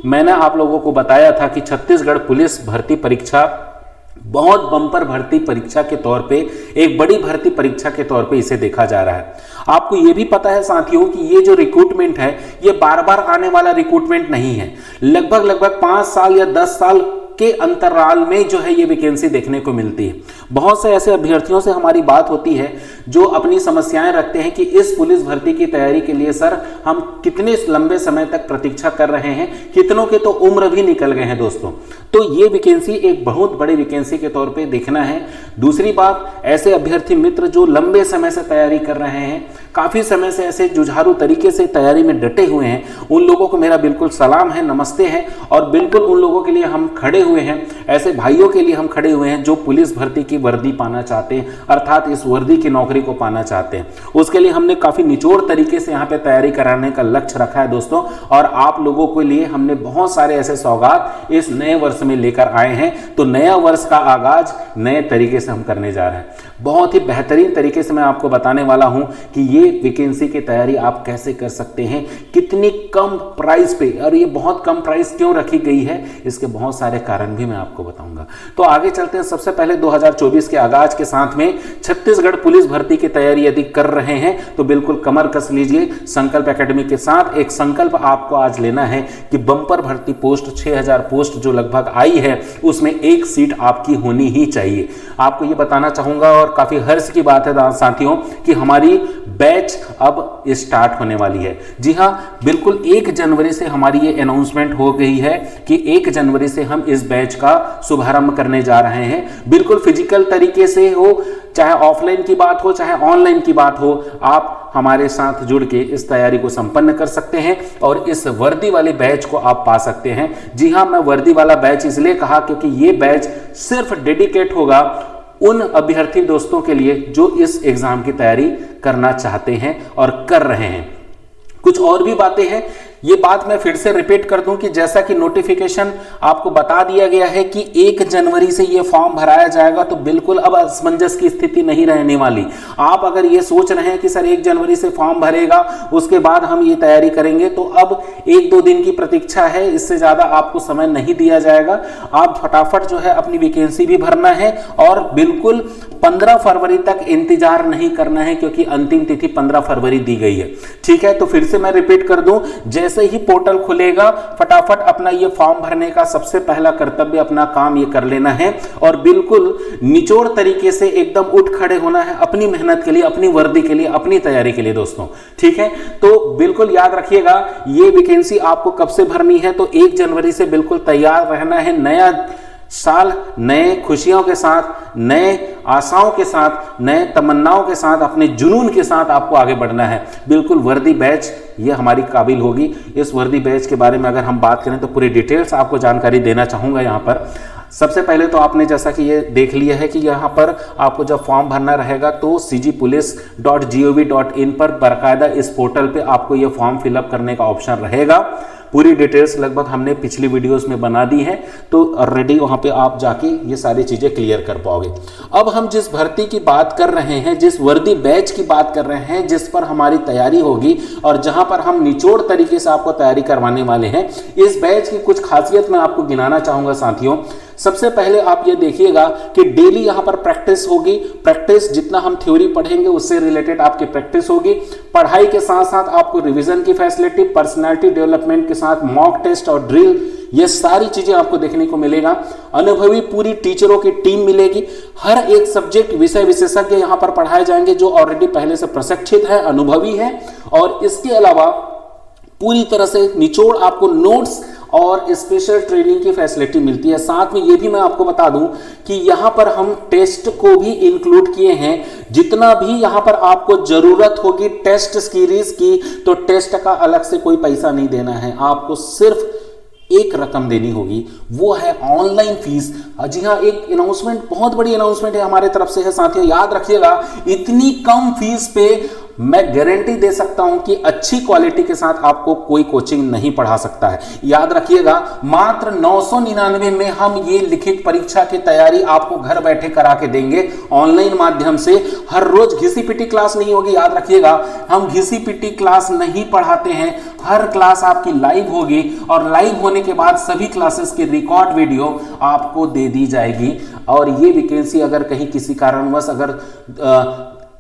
मैंने आप लोगों को बताया था कि छत्तीसगढ़ पुलिस भर्ती परीक्षा बहुत बम्पर भर्ती परीक्षा के तौर पे, एक बड़ी भर्ती परीक्षा के तौर पे इसे देखा जा रहा है। आपको ये भी पता है साथियों कि ये जो रिक्रूटमेंट है ये बार बार आने वाला रिक्रूटमेंट नहीं है। लगभग 5 साल या 10 साल के अंतराल में जो है ये वैकेंसी देखने को मिलती है। बहुत से ऐसे अभ्यर्थियों से हमारी बात होती है जो अपनी समस्याएं रखते हैं कि इस पुलिस भर्ती की तैयारी के लिए सर हम कितने लंबे समय तक प्रतीक्षा कर रहे हैं, कितनों के तो उम्र भी निकल गए हैं दोस्तों। तो ये वैकेंसी एक बहुत बड़ी वैकेंसी के तौर पे देखना है। दूसरी बात, ऐसे अभ्यर्थी मित्र जो लंबे समय से तैयारी कर रहे हैं, काफी समय से ऐसे जुझारू तरीके से तैयारी में डटे हुए हैं, उन लोगों को मेरा बिल्कुल सलाम है, नमस्ते है। और बिल्कुल उन लोगों के लिए हम खड़े हुए हैं, ऐसे भाइयों के लिए हम खड़े हुए हैं जो पुलिस भर्ती की वर्दी पाना चाहते हैं, अर्थात इस वर्दी की नौकरी को पाना चाहते हैं। उसके लिए हमने काफी निचोड़ तरीके से यहाँ पे तैयारी कराने का लक्ष्य रखा है दोस्तों। और आप लोगों के लिए हमने बहुत सारे ऐसे सौगात इस नए वर्ष में लेकर आए हैं। तो नया वर्ष का आगाज नए तरीके से हम करने जा रहे हैं। बहुत ही बेहतरीन तरीके से मैं आपको बताने वाला हूं कि ये वैकेंसी की तैयारी आप कैसे कर सकते हैं, कितनी कम प्राइस पे, और ये बहुत कम प्राइस क्यों रखी गई है, इसके बहुत सारे कारण भी मैं आपको बताऊंगा। तो आगे चलते हैं। सबसे पहले 2024 के आगाज के साथ में छत्तीसगढ़ पुलिस भर्ती की तैयारी यदि कर रहे हैं तो बिल्कुल कमर कस लीजिए। संकल्प एकेडमी के साथ एक संकल्प आपको आज लेना है कि बंपर भर्ती पोस्ट 6000 पोस्ट जो लगभग आई है उसमें एक सीट आपकी होनी ही चाहिए। आपको ये बताना चाहूंगा और काफी हर्ष की बात है साथियों कि हमारी बैच अब स्टार्ट होने वाली है। जी हां, बिल्कुल 1 जनवरी से हमारी ये अनाउंसमेंट हो गई है कि 1 जनवरी से हम इस बैच का शुभारंभ करने जा रहे हैं। बिल्कुल फिजिकल तरीके से हो, चाहे ऑफलाइन की बात हो चाहे ऑनलाइन की बात हो, आप हमारे साथ जुड़ के इस तैयारी को संपन्न कर सकते हैं और इस वर्दी वाले बैच को आप पा सकते हैं। जी हां, मैं वर्दी वाला बैच इसलिए कहा क्योंकि ये बैच सिर्फ डेडिकेट होगा उन अभ्यर्थी दोस्तों के लिए जो इस एग्जाम की तैयारी करना चाहते हैं और कर रहे हैं। कुछ और भी बातें हैं, ये बात मैं फिर से रिपीट कर दूं कि जैसा कि नोटिफिकेशन आपको बता दिया गया है कि 1 जनवरी से ये फॉर्म भराया जाएगा, तो बिल्कुल अब असमंजस की स्थिति नहीं रहने वाली। आप अगर ये सोच रहे हैं कि सर 1 जनवरी से फॉर्म भरेगा उसके बाद हम ये तैयारी करेंगे, तो अब 1-2 दिन की प्रतीक्षा है, इससे ज्यादा आपको समय नहीं दिया जाएगा। आप फटाफट जो है अपनी वैकेंसी भी भरना है और बिल्कुल 15 फरवरी तक इंतजार नहीं करना है क्योंकि अंतिम तिथि 15 फरवरी दी गई है। ठीक है, तो फिर से मैं रिपीट कर दूं, जैसे ही पोर्टल खुलेगा फटाफट अपना ये फॉर्म भरने का सबसे पहला कर्तव्य, अपना काम ये कर लेना है और बिल्कुल निचोड़ तरीके से एकदम उठ खड़े होना है अपनी मेहनत के लिए, अपनी वर्दी के लिए, अपनी तैयारी के लिए दोस्तों। ठीक है, तो बिल्कुल याद रखिएगा ये वैकेंसी आपको कब से भरनी है, तो 1 जनवरी से बिल्कुल तैयार रहना है। नया साल नए खुशियों के साथ, नए आशाओं के साथ, नए तमन्नाओं के साथ, अपने जुनून के साथ आपको आगे बढ़ना है। बिल्कुल वर्दी बैच ये हमारी काबिल होगी। इस वर्दी बैच के बारे में अगर हम बात करें तो पूरी डिटेल्स आपको जानकारी देना चाहूंगा। यहाँ पर सबसे पहले तो आपने जैसा कि ये देख लिया है कि यहाँ पर आपको जब फॉर्म भरना रहेगा तो cgpolice.gov.in पर बाकायदा इस पोर्टल पे आपको ये फॉर्म फिलअप करने का ऑप्शन रहेगा। पूरी डिटेल्स लगभग हमने पिछली वीडियोस में बना दी है, तो ऑलरेडी वहां पे आप जाके ये सारी चीजें क्लियर कर पाओगे। अब हम जिस भर्ती की बात कर रहे हैं, जिस वर्दी बैच की बात कर रहे हैं, जिस पर हमारी तैयारी होगी और जहां पर हम निचोड़ तरीके से आपको तैयारी करवाने वाले हैं, इस बैच की कुछ खासियत मैं आपको गिनाना चाहूंगा साथियों। सबसे पहले आप ये देखिएगा कि डेली यहाँ पर प्रैक्टिस होगी। प्रैक्टिस जितना हम थ्योरी पढ़ेंगे उससे रिलेटेड आपकी प्रैक्टिस होगी। पढ़ाई के साथ साथ आपको रिवीजन की फैसिलिटी, पर्सनालिटी डेवलपमेंट के साथ मॉक टेस्ट और ड्रिल, ये सारी चीजें आपको देखने को मिलेगा। अनुभवी पूरी टीचरों की टीम मिलेगी। हर एक सब्जेक्ट विषय विशेषज्ञ यहाँ पर पढ़ाए जाएंगे जो ऑलरेडी पहले से प्रशिक्षित है, अनुभवी है। और इसके अलावा पूरी तरह से निचोड़ आपको नोट्स और स्पेशल ट्रेनिंग की फैसिलिटी मिलती है। साथ में ये भी मैं आपको बता दूं कि यहाँ पर हम टेस्ट को भी इंक्लूड किए हैं। जितना भी यहाँ पर आपको जरूरत होगी टेस्ट सीरीज की, तो टेस्ट का अलग से कोई पैसा नहीं देना है, आपको सिर्फ एक रकम देनी होगी, वो है ऑनलाइन फीस। जी हाँ, एक अनाउंसमेंट, बहुत बड़ी अनाउंसमेंट है हमारे तरफ से है साथियों, याद रखिएगा। इतनी कम फीस पे मैं गारंटी दे सकता हूं कि अच्छी क्वालिटी के साथ आपको कोई कोचिंग नहीं पढ़ा सकता है। याद रखिएगा, मात्र 999 में हम ये लिखित परीक्षा की तैयारी आपको घर बैठे करा के देंगे ऑनलाइन माध्यम से। हर रोज घिसी पिटी क्लास नहीं होगी, याद रखिएगा, हम घिसी पिटी क्लास नहीं पढ़ाते हैं। हर क्लास आपकी लाइव होगी और लाइव होने के बाद सभी क्लासेस की रिकॉर्ड वीडियो आपको दे दी जाएगी। और ये वैकेंसी अगर कहीं किसी कारणवश अगर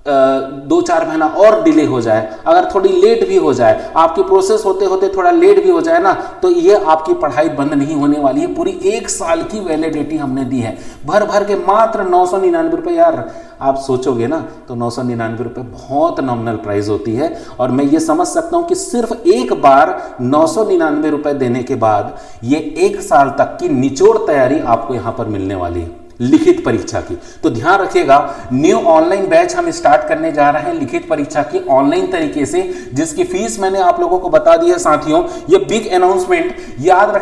2-4 महीना और डिले हो जाए, अगर थोड़ी लेट भी हो जाए, आपकी प्रोसेस होते होते थोड़ा लेट भी हो जाए ना, तो ये आपकी पढ़ाई बंद नहीं होने वाली है। पूरी 1 साल की वैलिडिटी हमने दी है, भर भर के मात्र 999 रुपये। यार आप सोचोगे ना तो 999 रुपये बहुत नॉमिनल प्राइस होती है। और मैं ये समझ सकता हूं कि सिर्फ एक बार 999 रुपये देने के बाद ये 1 साल तक की निचोड़ तैयारी आपको यहां पर मिलने वाली है लिखित परीक्षा की। तो ध्यान रखिएगा, न्यू ऑनलाइन बैच हम स्टार्ट करने जा रहे हैं लिखित परीक्षा की ऑनलाइन तरीके से, जिसकी फीस मैंने आप लोगों को बता दी है साथियों। ये बिग अनाउंसमेंट याद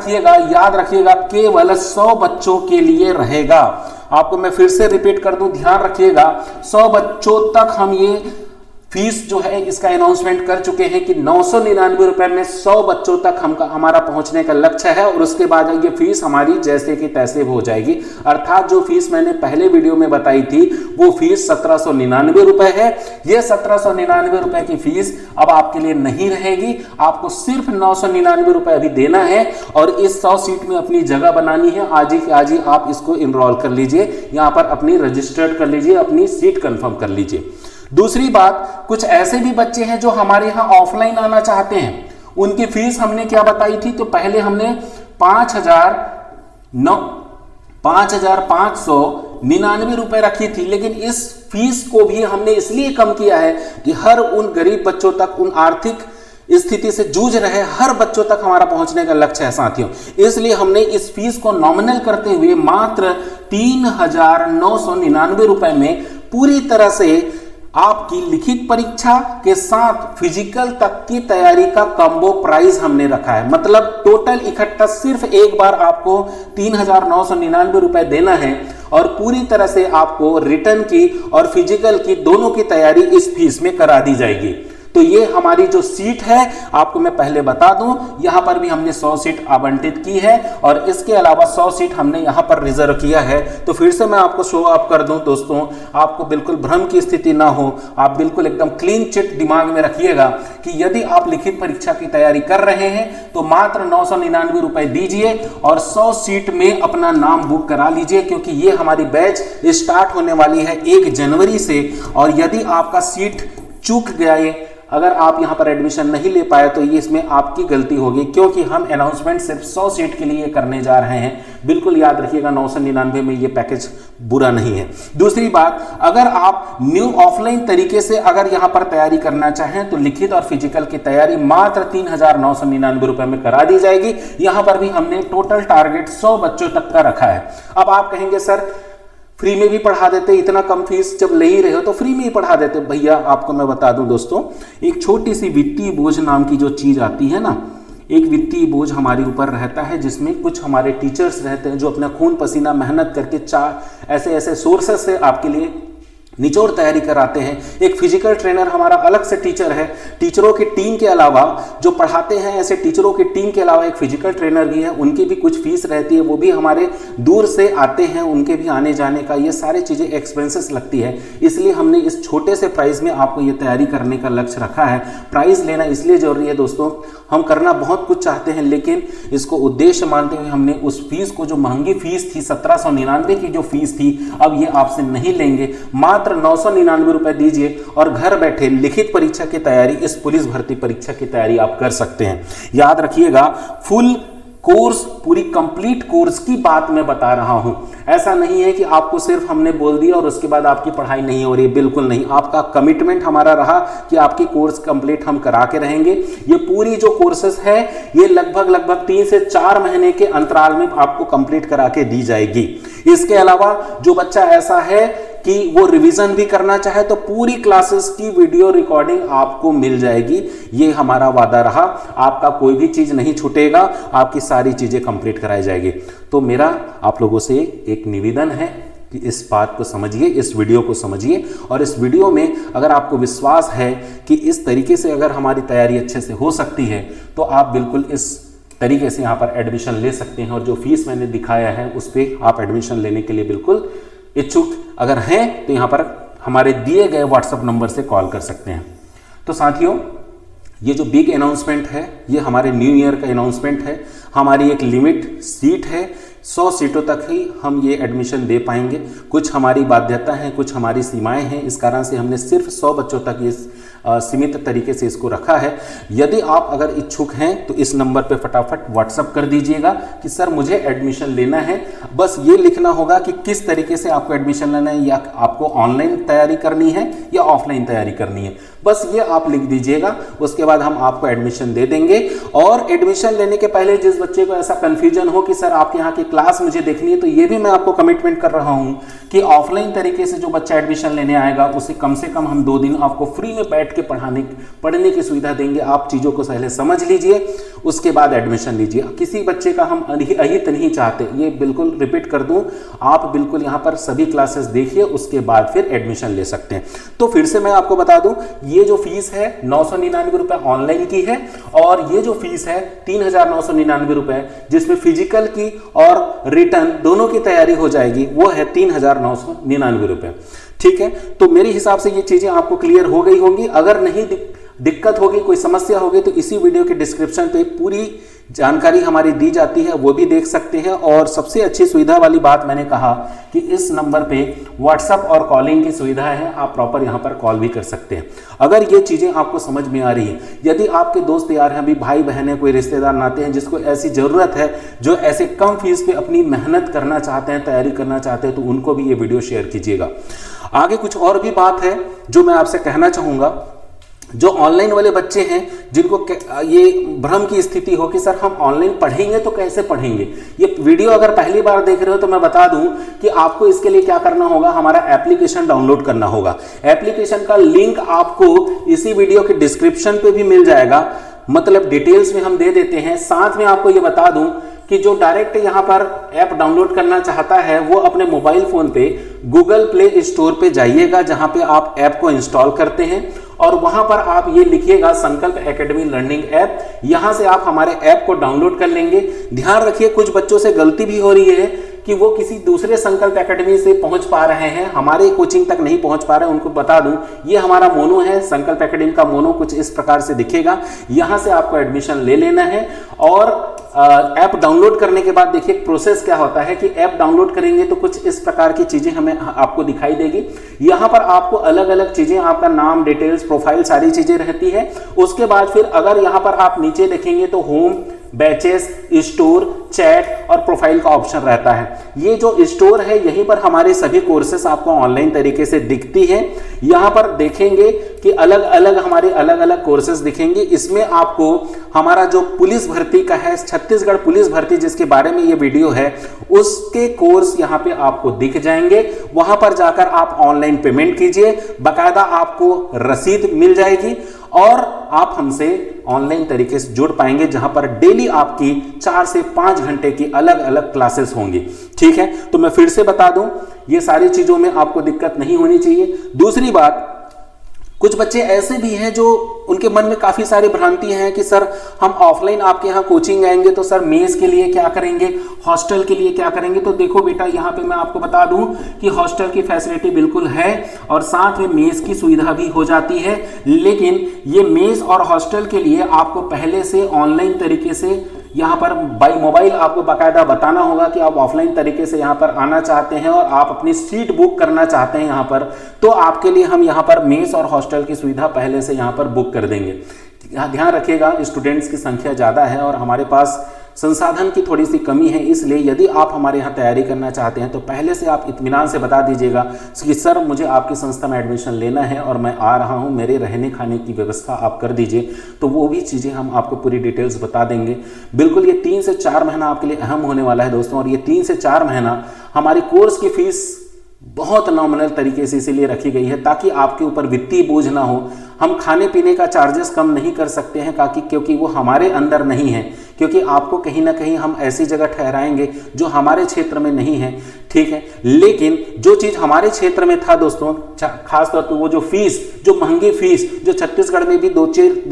रखिएगा केवल 100 बच्चों के लिए रहेगा। आपको मैं फिर से रिपीट कर दूं, ध्यान रखिएगा, 100 बच्चों तक हम ये फीस जो है इसका अनाउंसमेंट कर चुके हैं कि 999 रुपए में 100 बच्चों तक हमारा पहुंचने का लक्ष्य है। और उसके बाद ये फीस हमारी जैसे कि तैसे हो जाएगी। अर्थात जो फीस मैंने पहले वीडियो में बताई थी वो फीस 1799 रुपए है। ये 1799 रुपए की फीस अब आपके लिए नहीं रहेगी, आपको सिर्फ 999 रुपए अभी देना है और इस 100 सीट में अपनी जगह बनानी है। आज ही के आज ही आप इसको इनरोल कर लीजिए, यहां पर अपनी रजिस्टर्ड कर लीजिए, अपनी सीट कंफर्म कर लीजिए। दूसरी बात, कुछ ऐसे भी बच्चे हैं जो हमारे यहां ऑफलाइन आना चाहते हैं। उनकी फीस हमने क्या बताई थी, तो पहले हमने 5,599 रुपए रखी थी, लेकिन इस फीस को भी हमने इसलिए कम किया है कि हर उन गरीब बच्चों तक, उन आर्थिक स्थिति से जूझ रहे हर बच्चों तक हमारा पहुंचने का लक्ष्य है साथियों। इसलिए हमने इस फीस को नॉमिनल करते हुए मात्र 3,999 रुपए में पूरी तरह से आपकी लिखित परीक्षा के साथ फिजिकल तक की तैयारी का कॉम्बो प्राइस हमने रखा है। मतलब टोटल इकट्ठा सिर्फ एक बार आपको 3,999 रुपए देना है और पूरी तरह से आपको रिटर्न की और फिजिकल की दोनों की तैयारी इस फीस में करा दी जाएगी। तो ये हमारी जो सीट है आपको मैं पहले बता दूं, यहां पर भी हमने 100 सीट आवंटित की है और इसके अलावा 100 सीट हमने यहां पर रिजर्व किया है। तो फिर से मैं आपको शो अप कर दूं दोस्तों, आपको बिल्कुल भ्रम की स्थिति ना हो, आप बिल्कुल एकदम क्लीन चिट दिमाग में रखिएगा कि यदि आप लिखित परीक्षा की तैयारी कर रहे हैं तो मात्र 999 रुपए दीजिए और 100 सीट में अपना नाम बुक करा लीजिए, क्योंकि ये हमारी बैच स्टार्ट होने वाली है 1 जनवरी से। और यदि आपका सीट चूक गया है, अगर आप यहां पर एडमिशन नहीं ले पाए, तो ये इसमें आपकी गलती होगी, क्योंकि हम अनाउंसमेंट सिर्फ 100 सीट के लिए करने जा रहे हैं। बिल्कुल याद रखिएगा, 999 में ये पैकेज बुरा नहीं है। दूसरी बात, अगर आप न्यू ऑफलाइन तरीके से अगर यहां पर तैयारी करना चाहें तो लिखित और फिजिकल की तैयारी मात्र 3,999 रुपए में करा दी जाएगी। यहां पर भी हमने टोटल टारगेट 100 बच्चों तक का रखा है। अब आप कहेंगे सर फ्री में भी पढ़ा देते, इतना कम फीस जब ले ही रहे हो तो फ्री में ही पढ़ा देते। भैया आपको मैं बता दूं दोस्तों, एक छोटी सी वित्तीय बोझ नाम की जो चीज आती है ना, एक वित्तीय बोझ हमारे ऊपर रहता है, जिसमें कुछ हमारे टीचर्स रहते हैं जो अपना खून पसीना मेहनत करके 4 ऐसे सोर्सेस से आपके लिए निचोड़ तैयारी कराते हैं। एक फिजिकल ट्रेनर हमारा अलग से टीचर है। टीचरों की टीम के अलावा जो पढ़ाते हैं, ऐसे टीचरों की टीम के अलावा एक फिजिकल ट्रेनर भी है, उनकी भी कुछ फीस रहती है। वो भी हमारे दूर से आते हैं, उनके भी आने जाने का ये सारी चीज़ें एक्सपेंसेस लगती है। इसलिए हमने इस छोटे से प्राइस में आपको ये तैयारी करने का लक्ष्य रखा है। प्राइस लेना इसलिए जरूरी है दोस्तों, हम करना बहुत कुछ चाहते हैं, लेकिन इसको उद्देश्य मानते हुए हमने उस फीस को, जो महंगी फीस थी 1799 की जो फीस थी, अब ये आपसे नहीं लेंगे। मात्र 999 रुपए दीजिए और घर बैठे लिखित परीक्षा की तैयारी, इस पुलिस भर्ती परीक्षा की तैयारी आप कर सकते हैं। याद रखिएगा, फुल कोर्स, पूरी कंप्लीट कोर्स की बात मैं बता रहा हूं। ऐसा नहीं है कि आपको सिर्फ हमने बोल दिया और उसके बाद आपकी पढ़ाई नहीं हो रही है, बिल्कुल नहीं। आपका कमिटमेंट हमारा रहा कि आपकी कोर्स कंप्लीट हम करा के रहेंगे। ये पूरी जो कोर्सेस है ये लगभग 3 से 4 महीने के अंतराल में आपको कंप्लीट करा के दी जाएगी। इसके अलावा जो बच्चा ऐसा है कि वो रिवीजन भी करना चाहे तो पूरी क्लासेस की वीडियो रिकॉर्डिंग आपको मिल जाएगी। ये हमारा वादा रहा, आपका कोई भी चीज नहीं छूटेगा, आपकी सारी चीजें कंप्लीट कराई जाएगी। तो मेरा आप लोगों से एक निवेदन है कि इस बात को समझिए, इस वीडियो को समझिए, और इस वीडियो में अगर आपको विश्वास है कि इस तरीके से अगर हमारी तैयारी अच्छे से हो सकती है तो आप बिल्कुल इस तरीके से यहाँ पर एडमिशन ले सकते हैं। और जो फीस मैंने दिखाया है उस पर आप एडमिशन लेने के लिए बिल्कुल इच्छुक अगर हैं तो यहाँ पर हमारे दिए गए व्हाट्सएप नंबर से कॉल कर सकते हैं। तो साथियों, ये जो बिग अनाउंसमेंट है ये हमारे न्यू ईयर का अनाउंसमेंट है। हमारी एक लिमिट सीट है, 100 सीटों तक ही हम ये एडमिशन दे पाएंगे। कुछ हमारी बाध्यता है, कुछ हमारी सीमाएं हैं, इस कारण से हमने सिर्फ 100 बच्चों तक ये सीमित तरीके से इसको रखा है। यदि आप अगर इच्छुक हैं तो इस नंबर पे फटाफट व्हाट्सअप कर दीजिएगा कि सर मुझे एडमिशन लेना है। बस ये लिखना होगा कि किस तरीके से आपको एडमिशन लेना है, या आपको ऑनलाइन तैयारी करनी है या ऑफलाइन तैयारी करनी है, बस ये आप लिख दीजिएगा। उसके बाद हम आपको एडमिशन दे देंगे। और एडमिशन लेने के पहले जिस बच्चे को ऐसा कन्फ्यूजन हो कि सर आपके यहाँ की क्लास मुझे देखनी है, तो ये भी मैं आपको कमिटमेंट कर रहा हूँ कि ऑफलाइन तरीके से जो बच्चा एडमिशन लेने आएगा उसे कम से कम हम 2 दिन आपको फ्री में बैठ के पढ़ने की सुविधा देंगे। आप चीज़ों को पहले समझ लीजिए, उसके बाद एडमिशन लीजिए। किसी बच्चे का हम अहित नहीं चाहते, ये बिल्कुल रिपीट कर दूं, आप बिल्कुल यहाँ पर सभी क्लासेस देखिए, उसके बाद फिर एडमिशन ले सकते हैं। तो फिर से मैं आपको बता दूं, ये जो फीस है 999 रुपए ऑनलाइन की है, और ये जो फीस है 3999 रुपए, जिसमें फिजिकल की और रिटर्न दोनों की तैयारी हो जाएगी, वो है 3999 रुपए। ठीक है, तो मेरे हिसाब से ये चीजें आपको क्लियर हो गई होंगी। अगर नहीं दिक्कत होगी, कोई समस्या होगी, तो इसी वीडियो के डिस्क्रिप्शन पे पूरी जानकारी हमारी दी जाती है, वो भी देख सकते हैं। और सबसे अच्छी सुविधा वाली बात मैंने कहा कि इस नंबर पे व्हाट्सएप और कॉलिंग की सुविधा है, आप प्रॉपर यहाँ पर कॉल भी कर सकते हैं। अगर ये चीज़ें आपको समझ में आ रही है, यदि आपके दोस्त यार हैं, अभी भाई बहन है, कोई रिश्तेदार नाते हैं जिसको ऐसी ज़रूरत है, जो ऐसे कम फीस पे अपनी मेहनत करना चाहते हैं, तैयारी करना चाहते हैं, तो उनको भी ये वीडियो शेयर कीजिएगा। आगे कुछ और भी बात है जो मैं आपसे कहना चाहूँगा। जो ऑनलाइन वाले बच्चे हैं जिनको ये भ्रम की स्थिति हो कि सर हम ऑनलाइन पढ़ेंगे तो कैसे पढ़ेंगे, ये वीडियो अगर पहली बार देख रहे हो तो मैं बता दूं कि आपको इसके लिए क्या करना होगा, हमारा एप्लीकेशन डाउनलोड करना होगा। एप्लीकेशन का लिंक आपको इसी वीडियो के डिस्क्रिप्शन पे भी मिल जाएगा, मतलब डिटेल्स में हम दे देते हैं। साथ में आपको ये बता दूं कि जो डायरेक्ट यहाँ पर ऐप डाउनलोड करना चाहता है वो अपने मोबाइल फोन पे गूगल प्ले स्टोर पे जाइएगा, जहां पे आप ऐप को इंस्टॉल करते हैं, और वहां पर आप ये लिखिएगा संकल्प एकेडमी लर्निंग ऐप। यहां से आप हमारे ऐप को डाउनलोड कर लेंगे। ध्यान रखिए, कुछ बच्चों से गलती भी हो रही है कि वो किसी दूसरे संकल्प एकेडमी से पहुंच पा रहे हैं, हमारे कोचिंग तक नहीं पहुंच पा रहे हैं। उनको बता दूं, ये हमारा मोनो है, संकल्प एकेडमी का मोनो कुछ इस प्रकार से दिखेगा। यहां से आपको एडमिशन ले लेना है। और ऐप डाउनलोड करने के बाद देखिए प्रोसेस क्या होता है कि ऐप डाउनलोड करेंगे तो कुछ इस प्रकार की चीजें हमें आपको दिखाई देगी। यहां पर आपको अलग अलग चीजें, आपका नाम, डिटेल्स, प्रोफाइल, सारी चीजें रहती है। उसके बाद फिर अगर यहां पर आप नीचे देखेंगे तो होम, बैचेस, स्टोर, चैट और प्रोफाइल का ऑप्शन रहता है। ये जो स्टोर है यहीं पर हमारे सभी कोर्सेस आपको ऑनलाइन तरीके से दिखती है। यहाँ पर देखेंगे कि अलग अलग हमारे अलग अलग कोर्सेस दिखेंगे। इसमें आपको हमारा जो पुलिस भर्ती का है, छत्तीसगढ़ पुलिस भर्ती जिसके बारे में ये वीडियो है, उसके कोर्स यहाँ पे आपको दिख जाएंगे। वहां पर जाकर आप ऑनलाइन पेमेंट कीजिए, बाकायदा आपको रसीद मिल जाएगी और आप हमसे ऑनलाइन तरीके से जुड़ पाएंगे, जहां पर डेली आपकी 4 से 5 घंटे की अलग अलग क्लासेस होंगी। ठीक है, तो मैं फिर से बता दूं, ये सारी चीजों में आपको दिक्कत नहीं होनी चाहिए। दूसरी बात, कुछ बच्चे ऐसे भी हैं जो उनके मन में काफी सारी भ्रांति हैं कि सर हम ऑफलाइन आपके यहाँ कोचिंग आएंगे तो सर मेस के लिए क्या करेंगे, हॉस्टल के लिए क्या करेंगे। तो देखो बेटा, यहाँ पे मैं आपको बता दूं कि हॉस्टल की फैसिलिटी बिल्कुल है और साथ में मेस की सुविधा भी हो जाती है। लेकिन ये मेस और हॉस्टल के लिए आपको पहले से ऑनलाइन तरीके से यहाँ पर बाई मोबाइल आपको बाकायदा बताना होगा कि आप ऑफलाइन तरीके से यहाँ पर आना चाहते हैं और आप अपनी सीट बुक करना चाहते हैं यहाँ पर, तो आपके लिए हम यहाँ पर मेस और हॉस्टल की सुविधा पहले से यहाँ पर बुक कर देंगे। ध्यान रखिएगा, स्टूडेंट्स की संख्या ज़्यादा है और हमारे पास संसाधन की थोड़ी सी कमी है, इसलिए यदि आप हमारे यहाँ तैयारी करना चाहते हैं तो पहले से आप इत्मीनान से बता दीजिएगा कि सर मुझे आपकी संस्था में एडमिशन लेना है और मैं आ रहा हूँ, मेरे रहने खाने की व्यवस्था आप कर दीजिए। तो वो भी चीज़ें हम आपको पूरी डिटेल्स बता देंगे। बिल्कुल ये 3 से 4 महीना आपके लिए अहम होने वाला है दोस्तों, और ये 3 से 4 महीना हमारी कोर्स की फीस बहुत नॉमिनल तरीके से इसीलिए रखी गई है ताकि आपके ऊपर वित्तीय बोझ ना हो। हम खाने पीने का चार्जेस कम नहीं कर सकते हैं क्योंकि वो हमारे अंदर नहीं है क्योंकि आपको कहीं ना कहीं हम ऐसी जगह ठहराएंगे जो हमारे क्षेत्र में नहीं है, ठीक है। लेकिन जो चीज हमारे क्षेत्र में था दोस्तों, खासतौर पर वो जो फीस, जो महंगी फीस, जो छत्तीसगढ़ में भी दो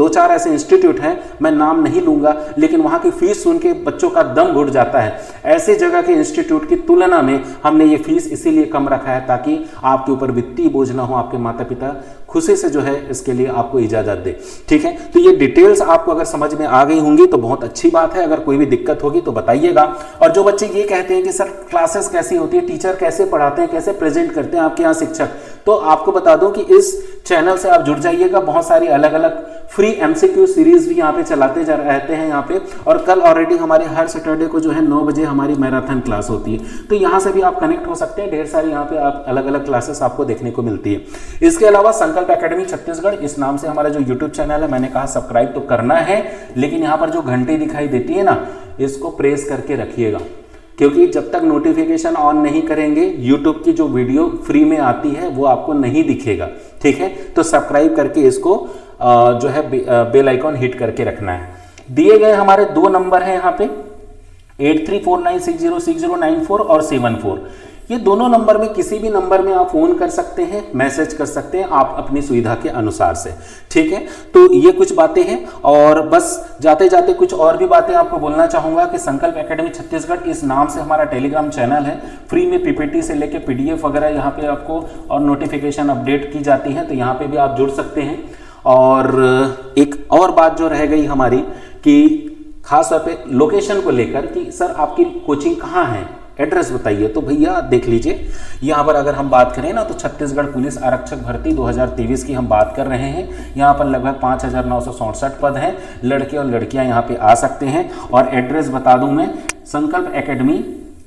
चार ऐसे इंस्टीट्यूट हैं, मैं नाम नहीं लूंगा, लेकिन वहां की फीस सुन के बच्चों का दम घुट जाता है। ऐसे जगह के इंस्टीट्यूट की तुलना में हमने ये फीस इसीलिए कम रखा है ताकि आपके ऊपर वित्तीय बोझ ना हो, आपके माता पिता खुशी से जो है इसके लिए आपको इजाजत दे, ठीक है। तो ये डिटेल्स आपको अगर समझ में आ गई होंगी तो बहुत अच्छी बात है। अगर कोई भी दिक्कत होगी तो बताइएगा। और जो बच्चे ये कहते हैं कि सर क्लासेस कैसी होती है, टीचर कैसे पढ़ाते हैं, कैसे प्रेजेंट करते हैं आपके यहाँ शिक्षक, तो आपको बता दूं कि इस चैनल से आप जुड़ जाइएगा। बहुत सारी अलग अलग फ्री एमसीक्यू सीरीज भी यहाँ पे चलाते रहते हैं यहाँ पे। और कल ऑलरेडी हमारे हर सैटरडे को जो है 9 बजे हमारी मैराथन क्लास होती है, तो यहाँ से भी आप कनेक्ट हो सकते हैं। ढेर सारी यहाँ पे आप अलग अलग क्लासेस आपको देखने को मिलती है। इसके अलावा संकल्प एकेडमी छत्तीसगढ़ इस नाम से हमारा जो यूट्यूब चैनल है, मैंने कहा सब्सक्राइब तो करना है, लेकिन यहाँ पर जो घंटी दिखाई देती है ना, इसको प्रेस करके रखिएगा, क्योंकि जब तक नोटिफिकेशन ऑन नहीं करेंगे यूट्यूब की जो वीडियो फ्री में आती है वो आपको नहीं दिखेगा, ठीक है। तो सब्सक्राइब करके इसको जो है बेल आइकॉन हिट करके रखना है। दिए गए हमारे 2 नंबर हैं यहाँ पे 8349606094 और 74। ये दोनों नंबर में किसी भी नंबर में आप फोन कर सकते हैं, मैसेज कर सकते हैं, आप अपनी सुविधा के अनुसार से, ठीक है। तो ये कुछ बातें हैं। और बस जाते जाते कुछ और भी बातें आपको बोलना चाहूंगा कि संकल्प एकेडमी छत्तीसगढ़ इस नाम से हमारा टेलीग्राम चैनल है। फ्री में पीपीटी से लेके पीडीएफ वगैरह यहाँ पे आपको और नोटिफिकेशन अपडेट की जाती है, तो यहाँ पे भी आप जुड़ सकते हैं। और एक और बात जो रह गई हमारी कि खास तौर पे लोकेशन को लेकर कि सर आपकी कोचिंग कहाँ है, एड्रेस बताइए। तो भैया देख लीजिए, यहाँ पर अगर हम बात करें ना तो छत्तीसगढ़ पुलिस आरक्षक भर्ती 2023 की हम बात कर रहे हैं। यहाँ पर लगभग 5967 पद हैं, लड़के और लड़कियाँ यहाँ पे आ सकते हैं। और एड्रेस बता दूं मैं, संकल्प एकेडमी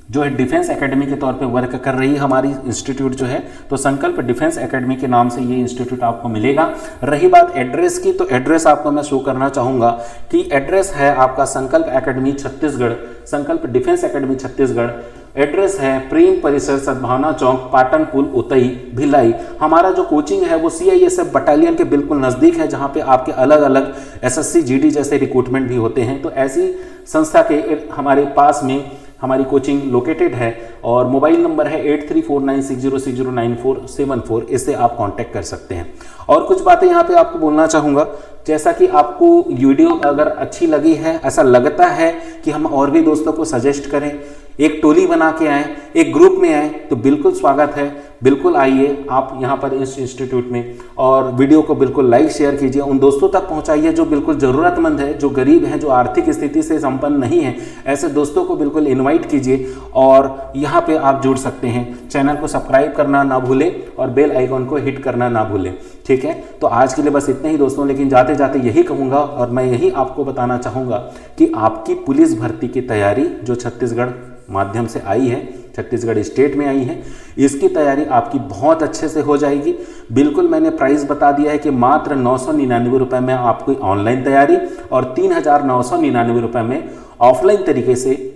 जो है डिफेंस एकेडमी के तौर पे वर्क कर रही है हमारी इंस्टीट्यूट जो है, तो संकल्प डिफेंस एकेडमी के नाम से ये इंस्टीट्यूट आपको मिलेगा। रही बात एड्रेस की, तो एड्रेस आपको मैं शो करना चाहूँगा कि एड्रेस है आपका संकल्प एकेडमी छत्तीसगढ़, संकल्प डिफेंस एकेडमी छत्तीसगढ़। एड्रेस है प्रेम परिसर, सद्भावना चौक, पाटन पुल, उतई, भिलाई। हमारा जो कोचिंग है वो CISF बटालियन के बिल्कुल नज़दीक है, जहाँ पे आपके अलग अलग SSC GD जैसे रिक्रूटमेंट भी होते हैं। तो ऐसी संस्था के हमारे पास में हमारी कोचिंग लोकेटेड है। और मोबाइल नंबर है 834960609474, इससे आप कांटेक्ट कर सकते हैं। और कुछ बातें यहाँ पे आपको बोलना चाहूँगा, जैसा कि आपको वीडियो अगर अच्छी लगी है, ऐसा लगता है कि हम और भी दोस्तों को सजेस्ट करें, एक टोली बना के आए, एक ग्रुप में आए, तो बिल्कुल स्वागत है। बिल्कुल आइए आप यहाँ पर इस इंस्टीट्यूट में, और वीडियो को बिल्कुल लाइक शेयर कीजिए, उन दोस्तों तक पहुँचाइए जो बिल्कुल ज़रूरतमंद है, जो गरीब हैं, जो आर्थिक स्थिति से संपन्न नहीं है। ऐसे दोस्तों को बिल्कुल इन्वाइट कीजिए और यहाँ पे आप जुड़ सकते हैं। चैनल को सब्सक्राइब करना ना भूलें और बेल आइकॉन को हिट करना ना भूलें, ठीक है। तो आज के लिए बस इतना ही दोस्तों, लेकिन जाते जाते यही कहूँगा और मैं यही आपको बताना चाहूँगा कि आपकी पुलिस भर्ती की तैयारी जो छत्तीसगढ़ माध्यम से आई है, छत्तीसगढ़ स्टेट में आई है, इसकी तैयारी आपकी बहुत अच्छे से हो जाएगी। बिल्कुल मैंने प्राइस बता दिया है कि मात्र 999 रुपये में आपको ऑनलाइन तैयारी और 3999 रुपये में ऑफलाइन तरीके से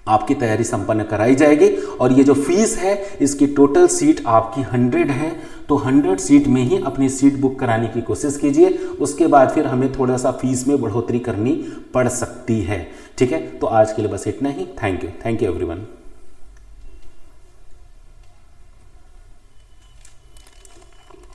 आपकी तैयारी संपन्न कराई जाएगी। और ये जो फीस है, इसकी टोटल सीट आपकी 100 है, तो 100 सीट में ही अपनी सीट बुक कराने की कोशिश कीजिए। उसके बाद फिर हमें थोड़ा सा फीस में बढ़ोतरी करनी पड़ सकती है, ठीक है। तो आज के लिए बस इतना ही। Thank you everyone.